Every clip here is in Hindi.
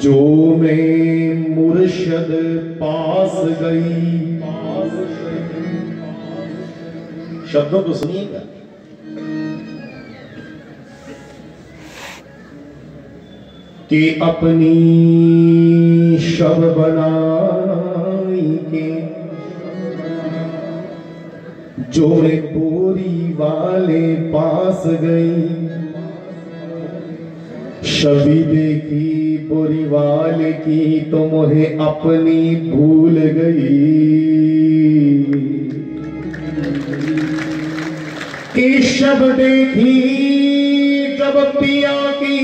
जो मैं मुर्शद पास गई। शब्दों को सुनिएगा। कि अपनी शब बनाई के जो मैं बोरी वाले पास गई। शबी देखी बोरी वाले की तो मुझे अपनी भूल गई। कि शब देखी जब पिया की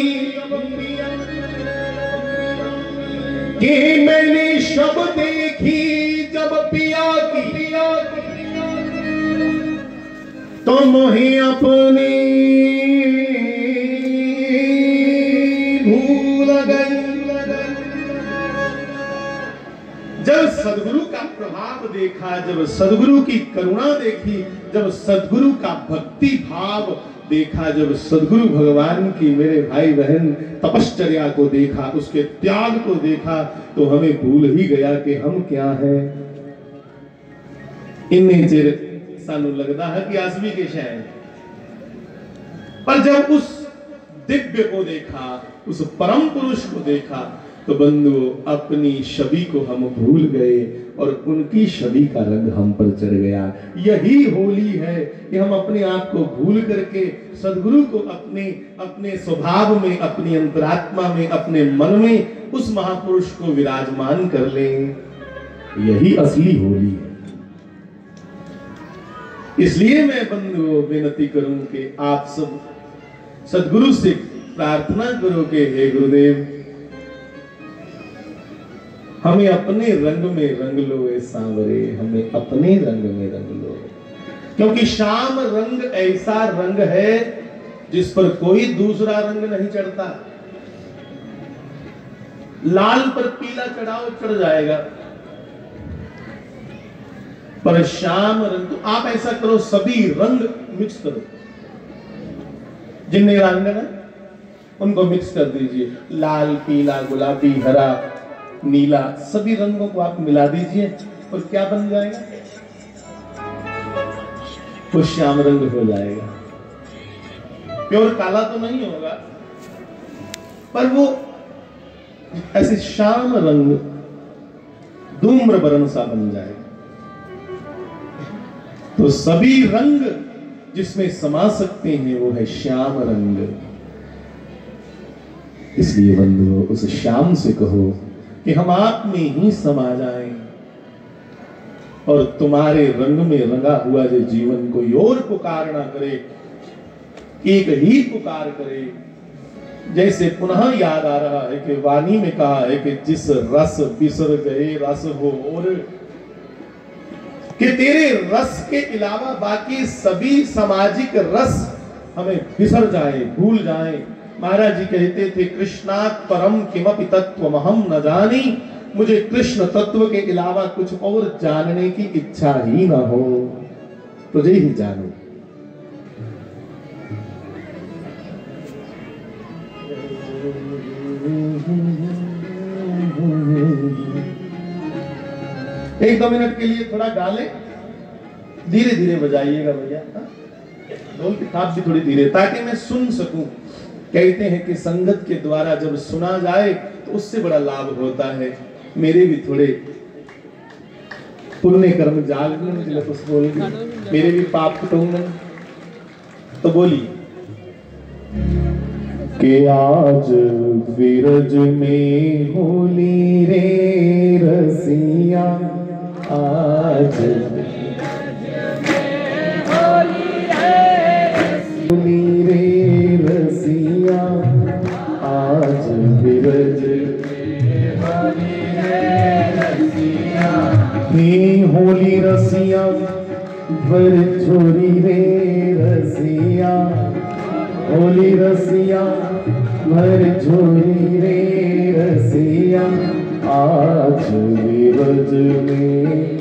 कि मैंने शब देखी जब पिया की तो मुझे अपनी भूल गई। जब सदगुरु का प्रभाव देखा, जब सदगुरु की करुणा देखी, जब सदगुरु का भक्ति भाव देखा, जब सदगुरु भगवान की मेरे भाई बहन तपश्चर्या को देखा, उसके त्याग को देखा, तो हमें भूल ही गया कि हम क्या हैं। इन्ने चिर सानू लगता है कि आसवी के शायद, पर जब उस दिव्य को देखा, उस परम पुरुष को देखा, तो बंधु अपनी छवि को हम भूल गए और उनकी छवि का रंग हम पर चढ़ गया। यही होली है कि हम अपने आप को भूल करके सदगुरु को अपने स्वभाव में, अपनी अंतरात्मा में, अपने मन में उस महापुरुष को विराजमान कर लें। यही असली होली है। इसलिए मैं बंधुओं विनती करूं कि आप सब सदगुरु से प्रार्थना करो कि हे गुरुदेव, हमें अपने रंग में रंग लो ए सांवरे, हमें अपने रंग में रंग लो। क्योंकि श्याम रंग ऐसा रंग है जिस पर कोई दूसरा रंग नहीं चढ़ता। लाल पर पीला चढ़ाओ चढ़ जाएगा, पर श्याम रंग, तो आप ऐसा करो सभी रंग मिक्स करो। जितने रंग है ना उनको मिक्स कर दीजिए। लाल, पीला, गुलाबी, हरा, नीला, सभी रंगों को आप मिला दीजिए और क्या बन जाएगा? वो श्याम रंग हो जाएगा। प्योर काला तो नहीं होगा, पर वो ऐसे श्याम रंग धूम्र वर्ण सा बन जाएगा। तो सभी रंग जिसमें समा सकते हैं वो है श्याम रंग। इसलिए बंधुओं, उस श्याम से कहो कि हम आप में ही समा जाएं और तुम्हारे रंग में रंगा हुआ जो जीवन कोई और पुकार ना करे, एक ही पुकार करे। जैसे पुनः याद आ रहा है कि वाणी में कहा है कि जिस रस बिसर गए रस हो और, कि तेरे रस के अलावा बाकी सभी सामाजिक रस हमें बिसर जाए, भूल जाए। महाराज जी कहते थे, कृष्णात् परम किमपि तत्त्वमहं न जानी, मुझे कृष्ण तत्व के अलावा कुछ और जानने की इच्छा ही ना हो, तुझे ही जानू। एक दो मिनट के लिए थोड़ा गाले, धीरे धीरे बजाइएगा भैया, ढोल की थाप भी थोड़ी धीरे, ताकि मैं सुन सकूं। कहते हैं कि संगत के द्वारा जब सुना जाए तो उससे बड़ा लाभ होता है। मेरे भी थोड़े पुण्य कर्म जाल में कुछ बोल, मेरे भी पाप कटोंगे, तो बोलिए कि आज विरज में होली रे रसिया, आज होली रे रसिया, आज विरज हे होली रसिया, भर छोरी रे रसिया, होली रसिया, भर छोरी रे रसिया, आज विरज में,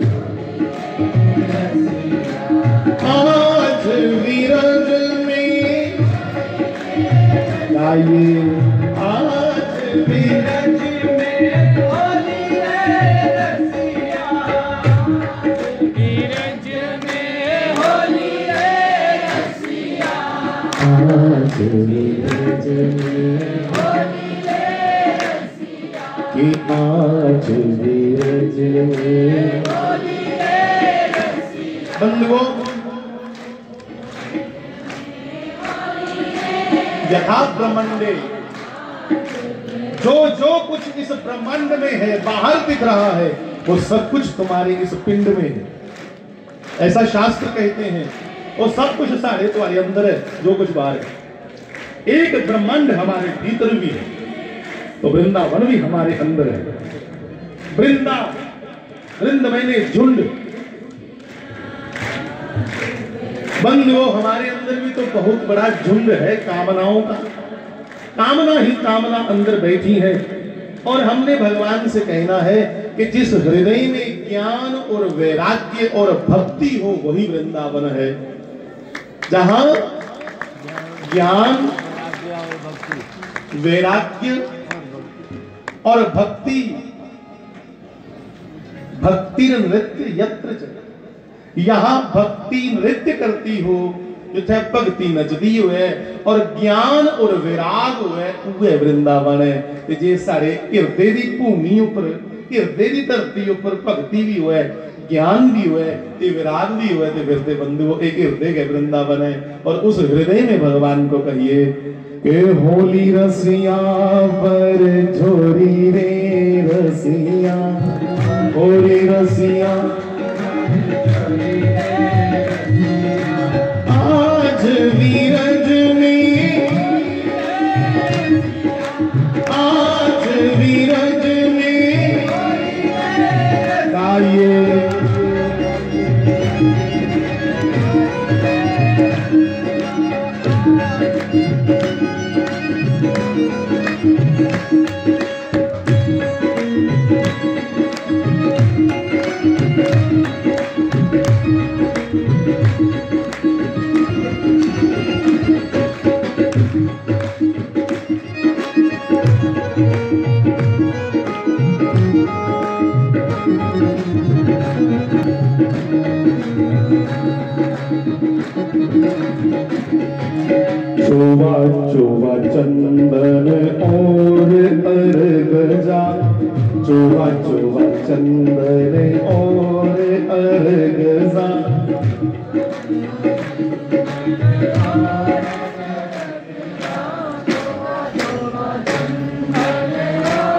आज विरज में, गाइए आज विरज में होली है रसिया, विरज में होली है रसिया, आज विरज में होली है रसिया, कि आज विरज में होली है रसिया। बंधुओं, यथा ब्रह्मांडे, जो जो कुछ इस ब्रह्मांड में है, बाहर दिख रहा है, वो सब कुछ तुम्हारे इस पिंड में है, ऐसा शास्त्र कहते हैं। वो सब कुछ सारे तुम्हारे अंदर है, जो कुछ बाहर है। एक ब्रह्मांड हमारे भीतर भी है, तो वृंदावन भी हमारे अंदर है। वृंद मैंने झुंड, बंधुओं हमारे अंदर भी तो बहुत बड़ा झुंड है कामनाओं का। कामना ही कामना अंदर बैठी है, और हमने भगवान से कहना है कि जिस हृदय में ज्ञान और वैराग्य और भक्ति हो, वही वृंदावन है। जहां ज्ञान, वैराग्य और भक्ति, भक्ति नृत्य यत्र च, यहां भक्ति नृत्य करती हो, जिथे भक्ति नचदी है और ज्ञान और विराग है, वह वृंदावन है। जे सारे हृदय की भूमि उपर, हृदय की धरती उपर भक्ति भी होए, ज्ञान भी होए, विराग भी होए, तो फिर बंधुओं एक हृदय के वृंदावन है। और उस हृदय में भगवान को कहिए कि होली रसिया पर छोरी रे रसिया, होली रसिया आज विरज में, आज विरज में गाइए। चोवा चोवा चंदन और अर्गजा, चोवा चोवा चंदन और अर्गजा।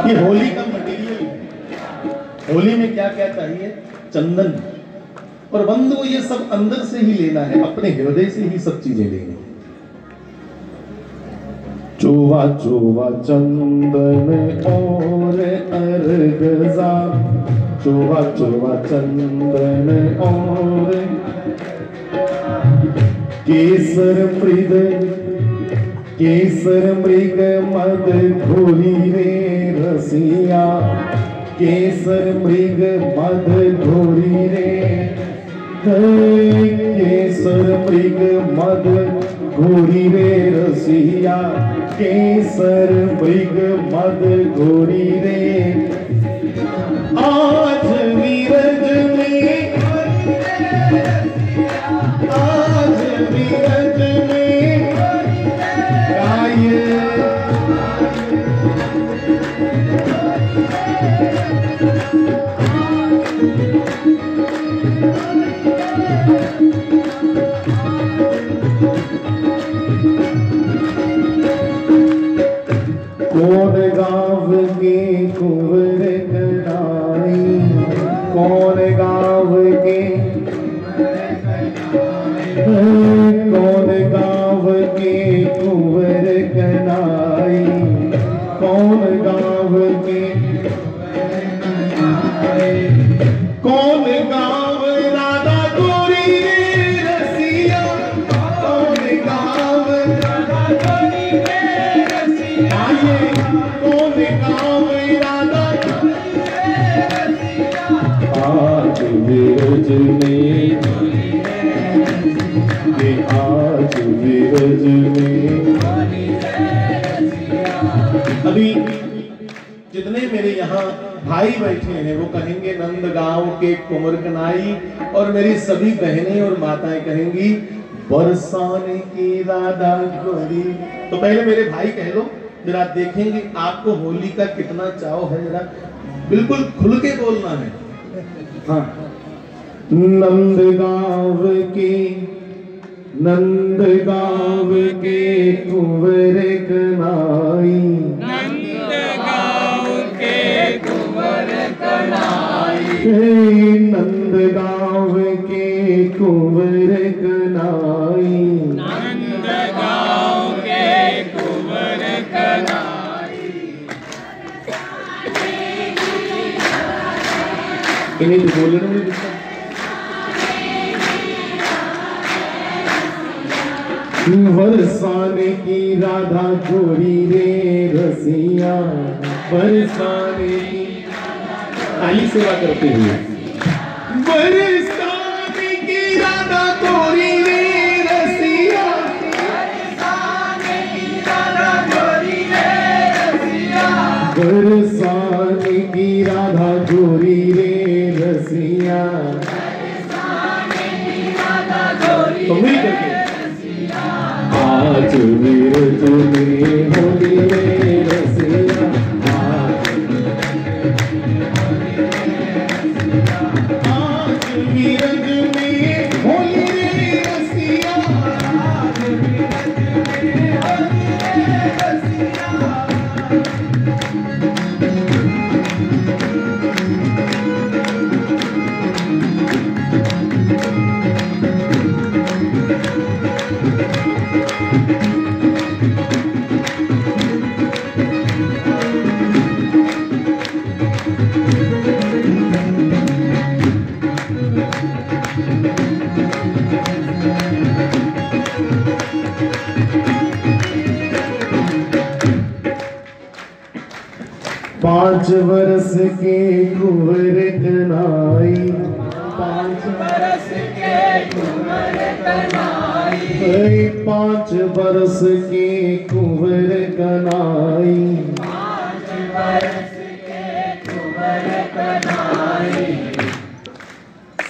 ये होली का मटेरियल है। होली में क्या क्या चाहिए? चंदन। और बंधु ये सब अंदर से ही लेना है, अपने हृदय से ही सब चीजें लेनी है। चोवा चोवा चंदन और अर्गजा, चोवा चोवा चंदन और केसर मृग, केसर मृग मद घोरी रे रसिया, केसर मृग मद घोरी रे, केसर मृग मद घोरी रे रसिया, केसर मृग मद घोरी रे। आज विरज में, आज विरज में गाइए। कौन गाँव के कुंवर कनाई, कौन गाँव के, कौन गाँव के कुंवर कनाई, कौन गाँव के, कौन गाँव राधा गोरी रे रसिया, कौन गाँव राधा गोरी रे रसिया, कौन गाँव राधा गोरी रे रसिया। आज विरज में, आज विरज में। अभी जितने मेरे यहाँ भाई बैठे हैं वो कहेंगे नंदगांव के कुंवर कनाई, और मेरी सभी बहनें और माताएं कहेंगी बरसाने की राधा गोरी। तो पहले मेरे भाई कह लो, जरा देखेंगे आपको होली का कितना चाव है, जरा बिल्कुल खुल के बोलना है। हाँ, नंदगांव के कुंवर कनाई, नंदगांव के कुंवर कनाई, नंदगांव के कुंवर कनाई, नंदगांव के कुंवर कनाई। इन्हें तो बोलने में बरसाने की राधा गोरी रे रसिया, बरसाने की आई सेवा करते हुए, बरसाने की राधा गोरी रे रसिया, बरसाने की राधा गोरी रे रसिया, बरसाने की राधा गोरी रे रसिया। तो मिल करके आज मेरे तुम्हें होली रे रसिया, आज मेरे तुम्हें होली रे रसिया, पांच बरस के कुंवर कनाई, 5 बरस के कुंवर कनाई, 5 बरस के कुंवर कनाई, 5 बरस के कुंवर कनाई,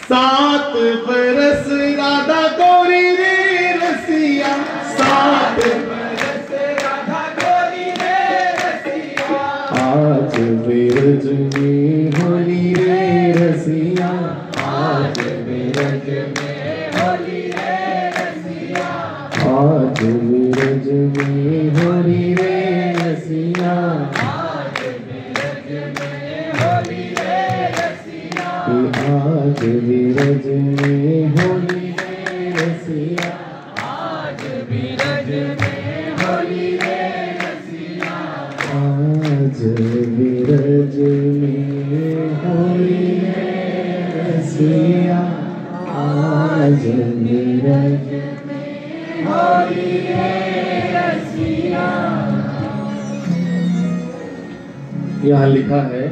7 बरस राधा गोरी रे रसिया, 7 बरस राधा गोरी रे रसिया, आज बिरज में होली रे रसिया, आज बिरज में होली रे रसिया, आज बिरज में होली रे रसिया, आज बिरज में होली रे रसिया, आज बिरज में होली रे रसिया, आज बिरज में होली रे रसिया, आज बिरज में होली रे रसिया, आज बिरज होली रे रसिया। यहाँ लिखा है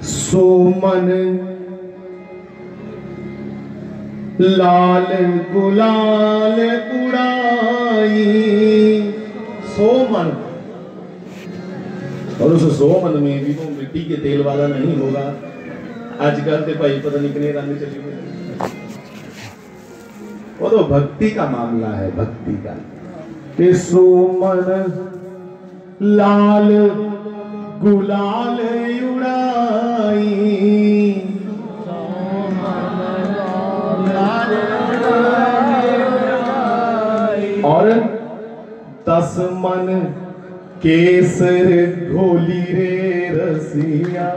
सोमन लाल गुलाल उड़ाई, सोमन, और उस सोमन में भी वो मिट्टी के तेल वाला नहीं होगा। आजकल के भाई पता नहीं कितने रंग चले हुए, वो तो भक्ति का मामला है, भक्ति का। कि सोमन लाल गुलाल उड़ाई, और 10 मन केसर घोली रे रसिया,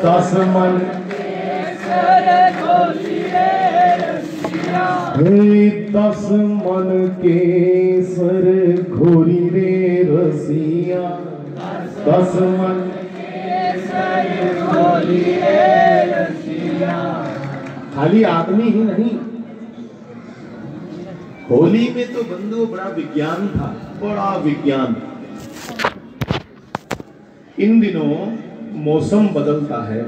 10 मन केसर घोली रे रसिया, 10 मन केसर घोली रे रसिया, 10 मन केसर घोली रे रसिया। खाली आदमी ही नहीं, होली में तो बंधु बड़ा विज्ञान था, बड़ा विज्ञान। इन दिनों मौसम बदलता है,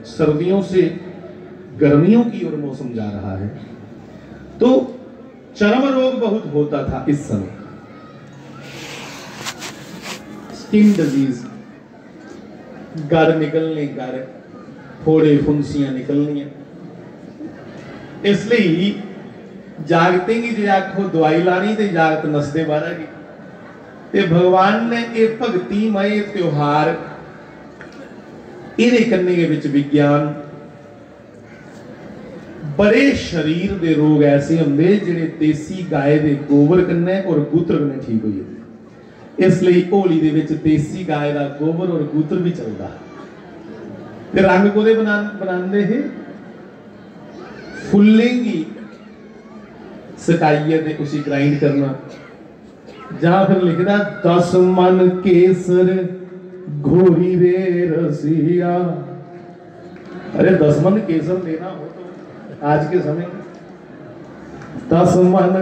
सर्दियों से गर्मियों की ओर मौसम जा रहा है, तो चर्म रोग बहुत होता था इस समय। स्किन डिजीज, गर निकलने, गर फोड़े फुंसियां निकलनियां। इसलिए जागते ही जे आखो दवाई लानी तो जागत नसदे बाहर गए। ते भगवान ने यह भगतीमय त्योहार इहदे कन्ने विच विज्ञान बड़े शरीर दे रोग ऐसे होंगे जिहड़े देसी गाय दे गोबर कन्ने और गूत्र कन्ने ठीक हो जाते। इसलिए होली दे विच देसी गाय दा गोबर और गूत्र भी चलता। ते रंग कोदे बनांदे है फुल्लेंगी सकाइए ते उसी ग्राइंड करना। जहां फिर लिखना 10 मन केसर घोरी रे रसिया। अरे 10 मन केसर देना हो तो आज के समय 10 मन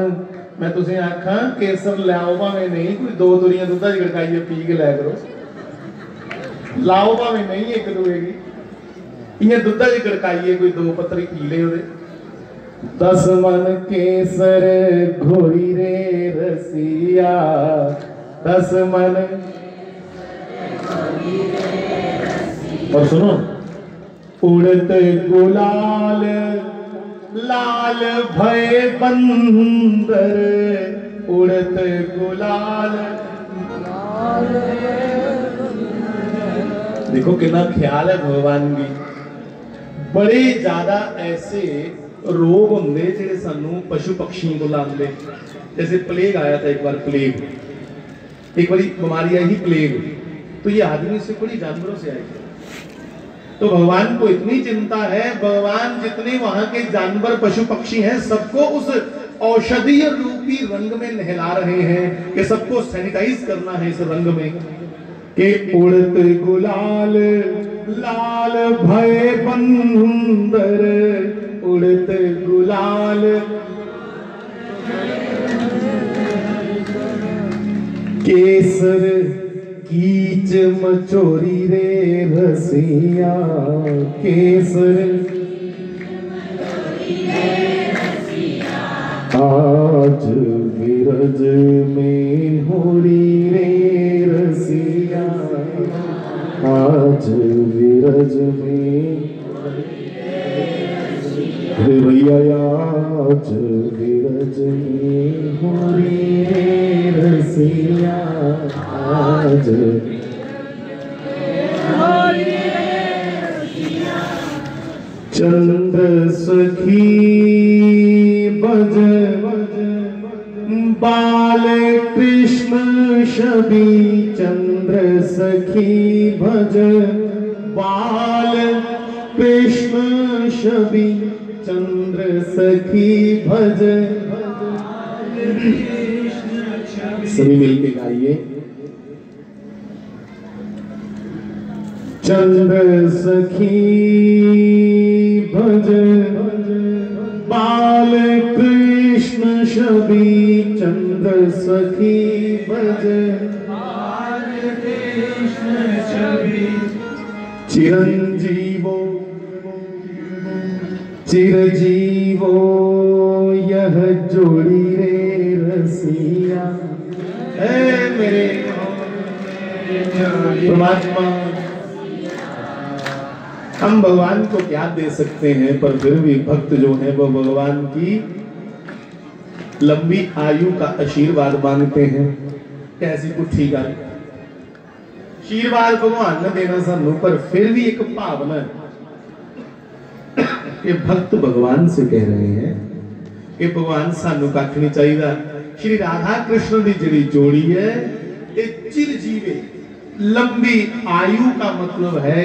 मैं तुझे आखा केसर लाओ भावे नहीं, कोई 2 तुरियां दुधा दी गड़काइए पी के लै करो, लाओ भावे नहीं एक दुएगी इयां दुधा दी गड़काइए कोई 2 पत्तरी पी ले ओदे। 10 मन केसर घोरी रे रसिया, 10 मन। और सुनो, उड़त गुलाल लाल भय बंदर, उड़त गुलाल। देखो कितना ख्याल है भगवान की। बड़े ज्यादा ऐसे रोग होंगे जिहड़े सानू पशु पक्षियों को लाते। जैसे प्लेग आया था एक बार, प्लेग एक बारी बीमारी आई ही प्लेग, तो ये आदमी से कोई जानवरों से आई। तो भगवान को इतनी चिंता है, भगवान जितने वहां के जानवर पशु पक्षी हैं सबको उस औषधीय रूपी रंग में नहला रहे हैं कि सबको सैनिटाइज करना है इस रंग में कि उड़त गुलाल लाल भय बंदर, उड़त गुलाल। केसर कीच मचोरी रे रसिया, केसर आज विरज में होरी रे रसिया, आज विरज में भैया, आज विरज में होरी रे रसिया, आज चंद्र सखी बज बाल कृष्ण छवि, चंद्र सखी भज बाल कृष्ण छवि, चंद्र सखी भज। सभी मिलके गाइए। चंद्र सखी भज बाल कृष्ण छवि, चंद्र सखी भज बाल कृष्ण छवि। चिरंजीवो चिरजीवो यह जोड़ी रे रसिया। ऐ मेरे परमात्मा, हम भगवान को क्या दे सकते हैं, पर फिर भी भक्त जो है वो भगवान की लंबी आयु का आशीर्वाद मांगते हैं। कैसी पुठी गल, आशीर्वाद भगवान ने देना सानू, पर फिर भी एक भावना ये भक्त भगवान से कह रहे हैं कि भगवान सानू कख नहीं चाहिए। श्री राधा कृष्ण की जिहड़ी जोड़ी है ये चिरजीवी लंबी आयु का मतलब है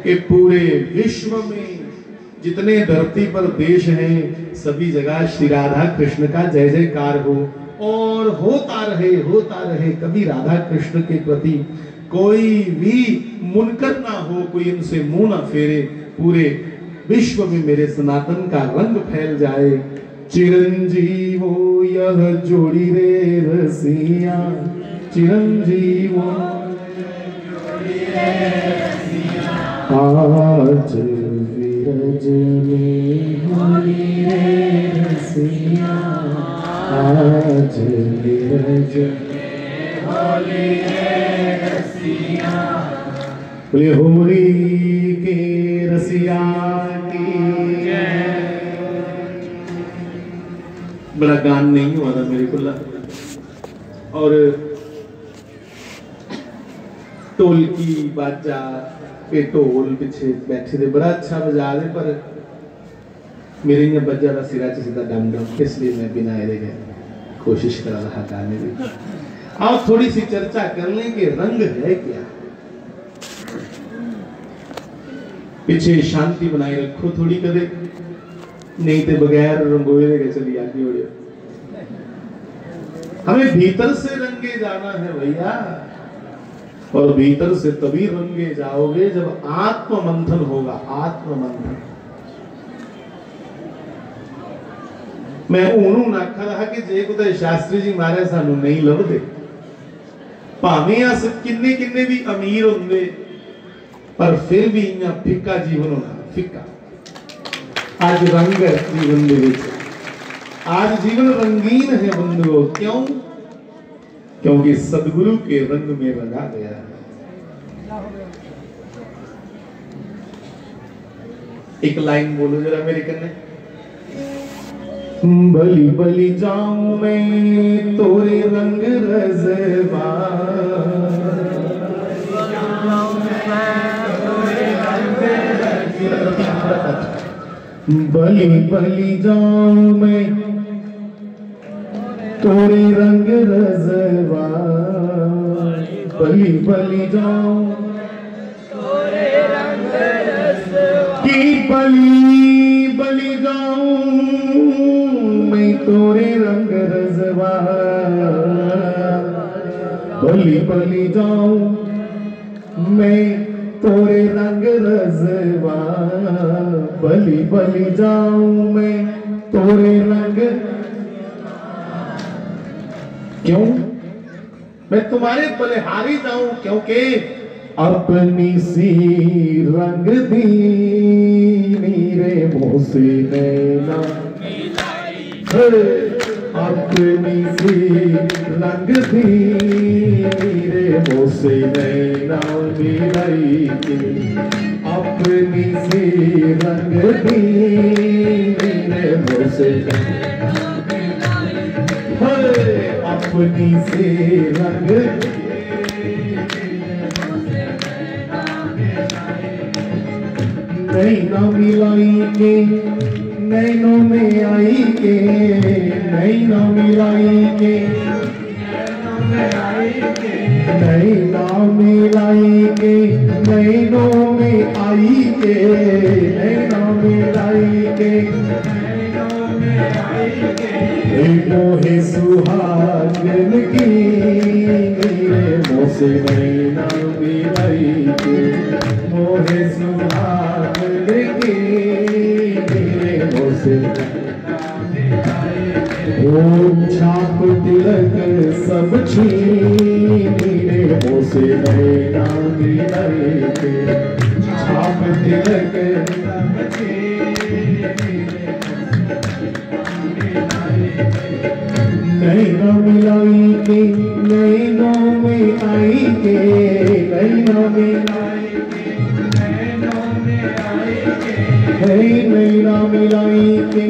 कि पूरे विश्व में जितने धरती पर देश हैं सभी जगह श्री राधा कृष्ण का जय जयकार हो और होता रहे। कभी राधा कृष्ण के प्रति कोई भी मुनकर ना हो, कोई इनसे मुंह ना फेरे, पूरे विश्व में मेरे सनातन का रंग फैल जाए। चिरंजीवो यह जोड़ी रे रसिया, चिरंजीवो आज विरज में होली रे रसिया, आज विरज में होली रे रसिया। बोले होली के रसिया की। बड़ा गान नहीं हुआ था मेरे को और ढोलकी बाजा पे ढोल पीछे बैठे थे, बड़ा अच्छा बजा रहे, पर मेरे यहाँ बजा का सिरा च सीधा डम डम, इसलिए मैं बिना एरे गए कोशिश कर रहा गाने की। आओ थोड़ी सी चर्चा कर लें कि रंग है क्या। पीछे शांति बनाए रखो थोड़ी कदे, नहीं तो बगैर रंगोए के चली आती हो। हमें भीतर से रंगे जाना है भैया, और भीतर से तभी रंगे जाओगे जब आत्म मंथन होगा। आत्म मंथन मैं ओनू ना आखा रहा कि जे कुछ शास्त्री जी मारे सानू नहीं लभदे, भावें अस किन्ने किन्ने भी अमीर होंदे, पर फिर भी इन्ना फिक्का जीवन होना। फिक्का आज रंग है जीवन दे विच, आज जीवन रंगीन है बंधुओं। क्यों? क्योंकि सदगुरु के रंग में रंगा गया है। एक लाइन बोलो जरा मेरे कन्ने। बली बली जाऊं मैं तोरे रंग रज़वा, बली बली जाऊं मैं तोरे रंग रज़वा, बली बली जाऊं तोरे रंग रज़वा, की बली बली जाऊं मैं तोरे रंग रज़वा, बली बली जाऊं मैं तोरे रंग रज़वा, बली बली जाऊं मैं तोरे रंग। क्यों मैं तुम्हारे बलिहारी जाऊं? क्योंकि अपनी सी रंग दी मेरे मुंह से नैना, अपनी सी रंग दी मेरे मुंह से नैना मिलाई के, अपनी सी रंग दी मेरे मुंह से अपनी से रंग नैना मिलाई के, नैनों में आई के, नैना मिलाई के, नैना मिलाई के, नैनों में आई के, नैना मिलाई के, मोहे सुहागन की मेरे मुँह से नैना मिलाई के, मोहे सुहागन की मेरे मुँह से ओ छाप तिलक सब छीन मेरे मुँह से नैना मिलाई के, छाप तिलक सब नैना मिलाई के, नैनों में आई के, नैना मिलाई के, नैनों में आई के, नैना मिलाई के,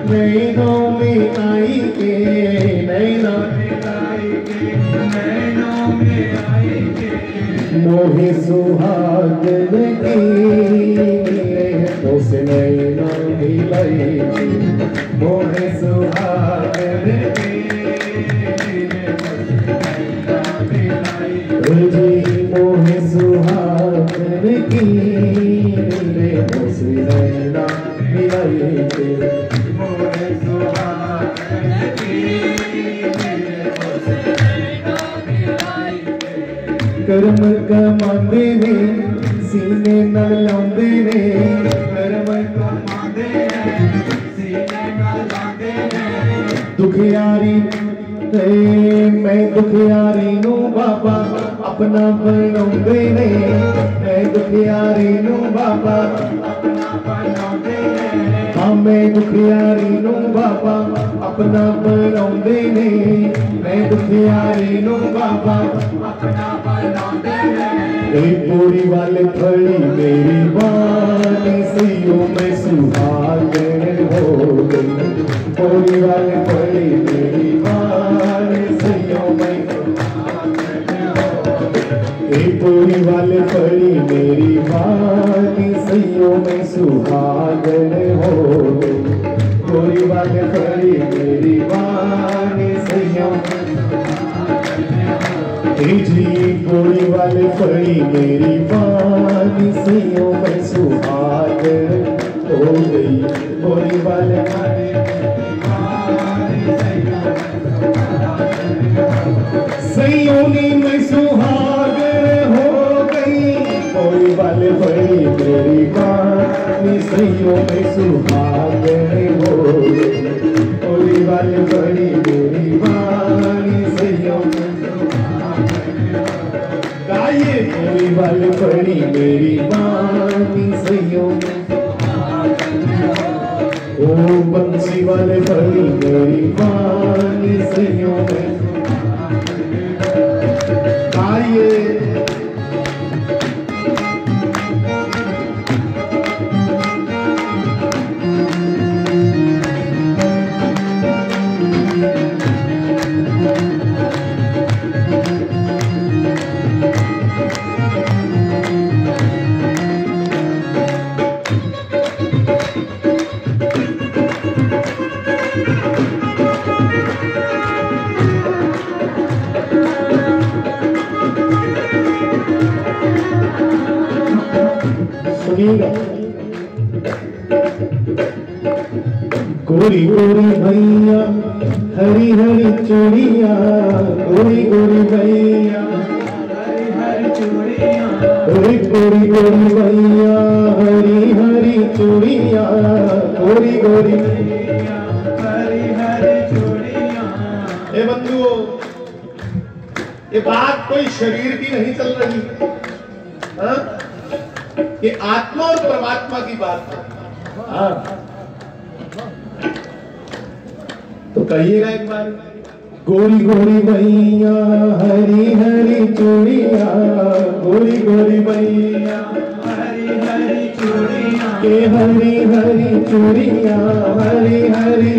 नैनों में आई के, नैना मिलाई के, नैनों में आई के, मोहे सुहागन की मेरे मुँह से नैना मिलाई के, मोहे सुहागन की मोहे सुहागन की मेरे मुँह से नैना मिलाई के, मोहे सुहागन की मेरे मुँह से नैना मिलाई के। कर्म कमांदे ने सीने नाल लांदे ने, कर्म कमांदे ने सीने नाल लांदे ने, दुखियारी मैं दुखियारी नू बाबा अपना बनाउंदे ने, मैं दुखियारी नू बाबा अपना बनाउंदे ने, हाँ मैं दुखियारी नू बाबा अपना बनाउंदे ने, मैं दुखियारी नू बाबा अपना बनाउंदे ने। पोरी वाले फड़ी मेरी वाणी सैयों में सुहागन हो गई। पोरी वाले फड़ी मेरी वाणी सैयों में पोरी वाले फड़ी मेरी वाणी सैयों में सुहागन हो गई। पोरी वाले फड़ी मेरी वाणी सैयों जी पोरी वाले फड़ी मेरी वाणी सैयों में सुहागन हो गई। पोरी वाले सैयों में सुहागन हो गई। पोरी वाले फड़ी मेरी वाणी सैयों में सुहागन हो गई। पोरी वाले फड़ी मेरी वाणी सैयों में गाइए। पोरी वाले फड़ी मेरी वाणी सैयों में ओ बंसी वाले फड़ी मेरी वाणी सैयों में गाइए। गोरी गोरी भैया हरी हरी चूड़िया। गोरी गोरी भैया हरी हरी चूड़िया। गोरी गोरी भैया हरी हरी चूड़िया। गोरी गोरी भैया हरी हरी चूड़िया। ए बंधुओं, ये बात कोई शरीर की नहीं चल रही, ये आत्मा और परमात्मा की बात है। तो कहिएगा एक बार। गोरी गोरी भैया हरी हरी चूड़िया। गोरी गोरी भैया हरी हरी चूड़िया। के हरी हरी चूड़िया हरी हरी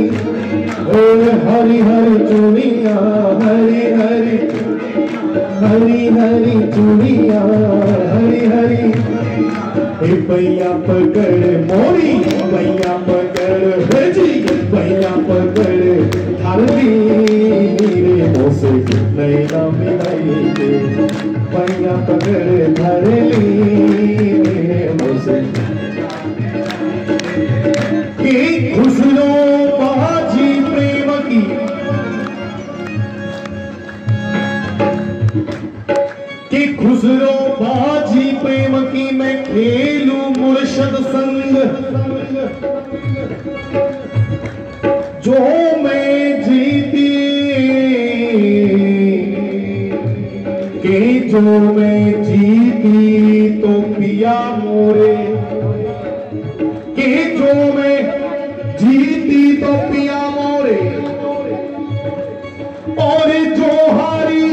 हरी हरी चूड़िया हरी हरी हरी हरी चूड़िया हरी हरी। भैया पकड़ मोरी भैया पकड़ भेजी भैया पकड़ हरदी मेरे मुँह से नैना मिलाई के। भैया पकड़ धरली मेरे मुँह से कि खुशलो बाजी प्रेम की। कि खुशरो बाजी प्रेम की मैं खेलूं मुर्शद संग। जो मैं जीती के जो मैं जीती तो पिया मोरे। के जो मैं जीती तो पिया मोरे। और जो हारी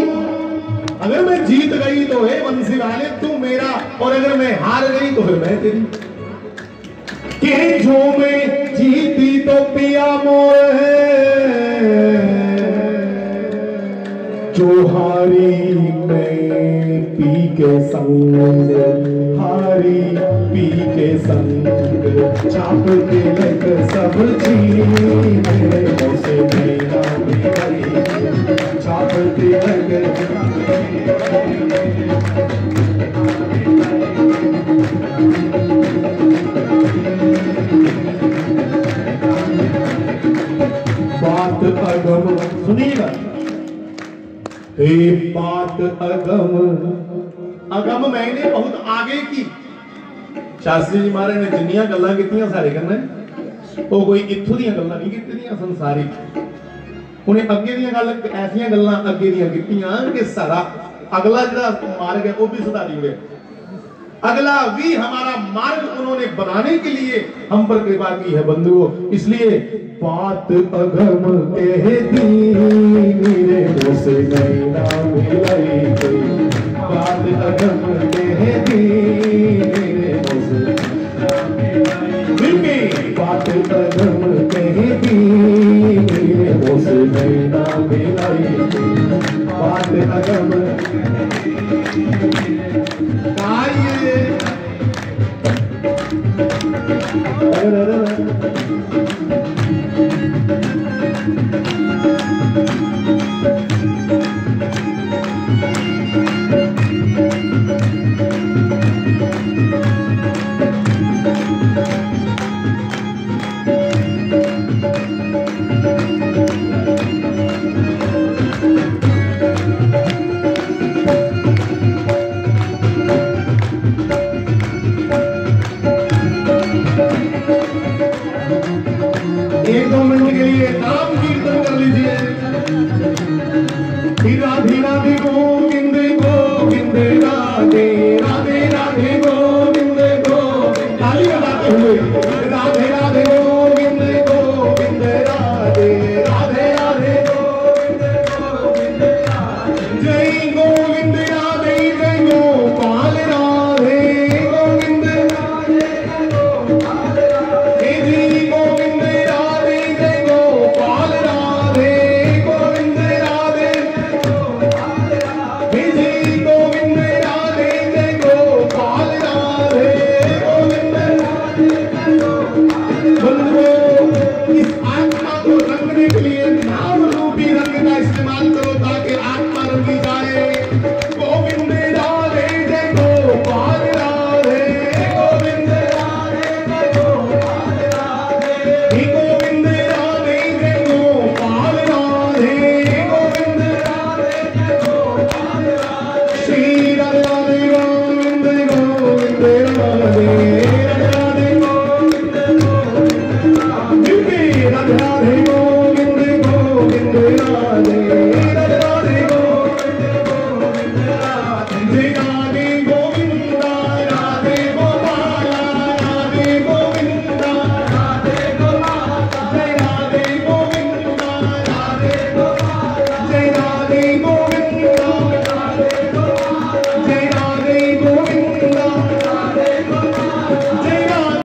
अगर मैं जीत गई तो हे बंसी वाले तू मेरा, और अगर मैं हार गई तो फिर मैं तेरी। कि जो मैं जीती तो पिया मोर है। जो हारी मैं पी के संग। हारी पी के संग चाप के लग सब चीज मेरे मुँह से नैना मिलाई। चाप के लग बात अगम सुनिएगा। हे बात अगम अगम मैंने बहुत आगे की। शास्त्री जी महाराज ने जिन्नियां गल्लां कीतियां सारे करने वो कोई इत्थों दी गल्लां नहीं कीतियां संसारिक। उन्हें अगे दी गल ऐसियां गल्लां अगे दी कीतियां कि सारा अगला जिहड़ा मार्ग है वो भी सुधारी हुए। अगला भी हमारा मार्ग उन्होंने बनाने के लिए हम पर कृपा की है बंधुओं। इसलिए बात अगम कह दी मेरे मुँह से नैना मिलाई। बात अगम कह कहेगी मेरे बात कदम कहेगी मेरे उस नैना मिलाई बात कदम एक दो मिनट के लिए नाम कीर्तन कर लीजिए। धीरा धीरा गोविंद गोविंद राधे